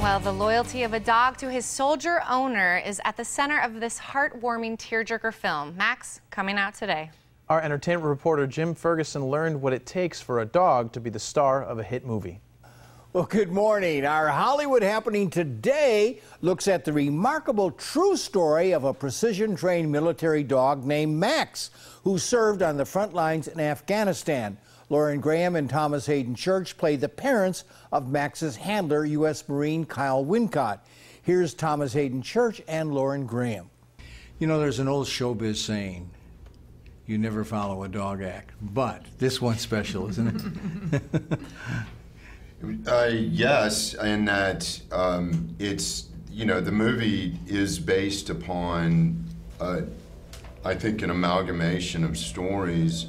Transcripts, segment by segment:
Well, the loyalty of a dog to his soldier owner is at the center of this heartwarming tearjerker film. Max, coming out today. Our entertainment reporter Jim Ferguson learned what it takes for a dog to be the star of a hit movie. Well, good morning. Our Hollywood Happening today looks at the remarkable true story of a precision-trained military dog named Max, who served on the front lines in Afghanistan. Lauren Graham and Thomas Hayden Church play the parents of Max's handler, U.S. Marine Kyle Wincott. Here's Thomas Hayden Church and Lauren Graham. You know, there's an old showbiz saying, you never follow a dog act, but this one's special, isn't it? Yes, and that it's, you know, the movie is based upon, I think, an amalgamation of stories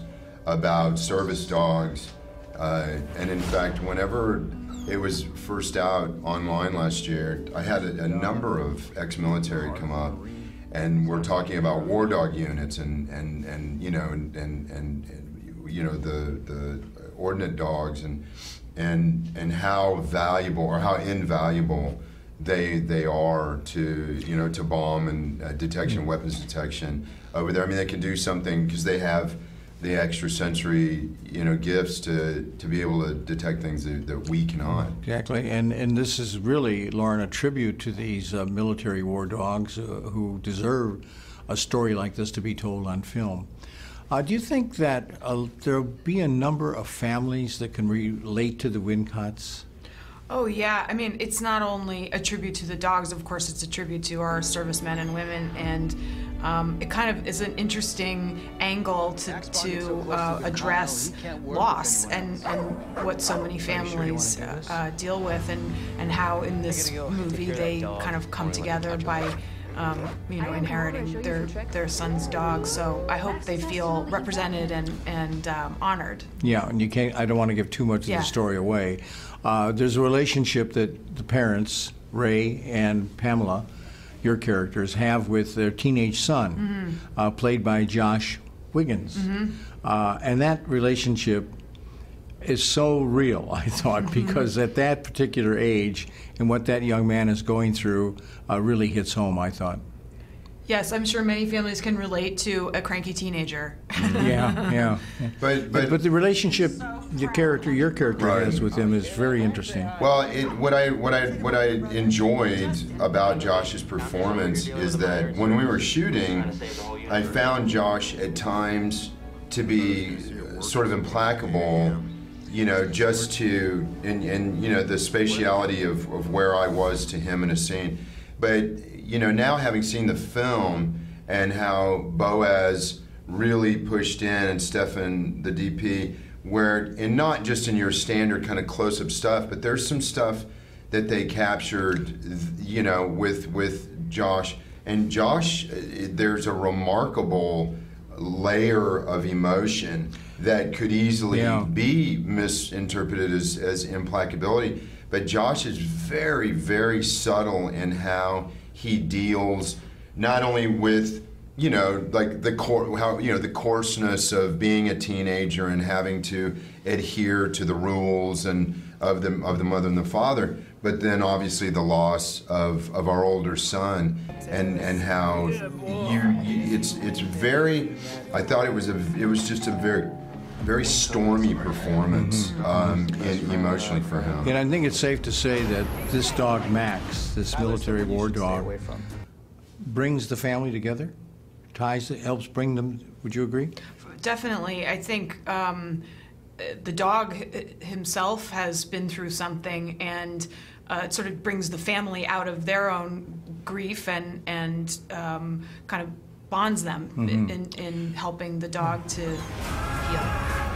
about service dogs. And in fact, whenever it was first out online last year, I had a number of ex-military come up, and we're talking about war dog units and you know the ordnance dogs and how valuable or how invaluable they are to bomb and detection, weapons detection over there. I mean, they can do something because they have the extrasensory, gifts to be able to detect things that we cannot. Exactly, and this is really, Lauren, a tribute to these military war dogs who deserve a story like this to be told on film. Do you think that there'll be a number of families that can relate to the Wincotts? Oh yeah, I mean, it's not only a tribute to the dogs, of course, it's a tribute to our servicemen and women, and it kind of is an interesting angle to address loss and what so many families deal with, and how in this movie they kind of come together by inheriting their son's dog. So I hope they feel represented and honored. Yeah, and I don't want to give too much of the story away. There's a relationship that the parents, Ray and Pamela, your characters, have with their teenage son, played by Josh Wiggins. And that relationship is so real, I thought, because at that particular age and what that young man is going through really hits home, I thought. Yes, I'm sure many families can relate to a cranky teenager. Yeah. But the relationship your character has with him is very interesting. Well, what I enjoyed about Josh's performance is that when we were shooting, I found Josh at times to be sort of implacable, just to the spatiality of where I was to him in a scene. But now having seen the film and how Boaz really pushed in, and Stefan, the DP, and not just in your standard kind of close-up stuff, but there's some stuff that they captured, with Josh. And Josh, there's a remarkable layer of emotion that could easily be misinterpreted as implacability. But Josh is very, very subtle in how he deals not only with, the coarseness of being a teenager and having to adhere to the rules and of the mother and the father, but then obviously the loss of our older son, and how it's very. I thought it was just a very stormy performance emotionally for him. And I think it's safe to say that this dog, Max, this military war dog, brings the family together, helps bring them. Would you agree? Definitely. I think the dog himself has been through something, and it sort of brings the family out of their own grief and kind of bonds them in helping the dog to heal.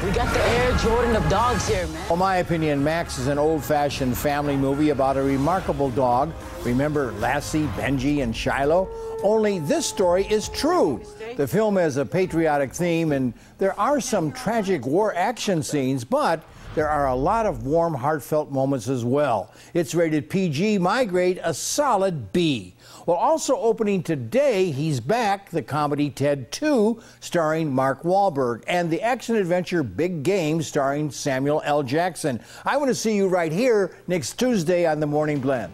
We got the Air Jordan of dogs here, man. In my opinion, Max is an old-fashioned family movie about a remarkable dog. Remember Lassie, Benji, and Shiloh? Only this story is true. The film has a patriotic theme, and there are some tragic war action scenes, but there are a lot of warm, heartfelt moments as well. It's rated PG, my grade, a solid B. Well, also opening today, He's Back, the comedy Ted 2, starring Mark Wahlberg, and the action-adventure Big Game, starring Samuel L. Jackson. I want to see you right here next Tuesday on The Morning Blend.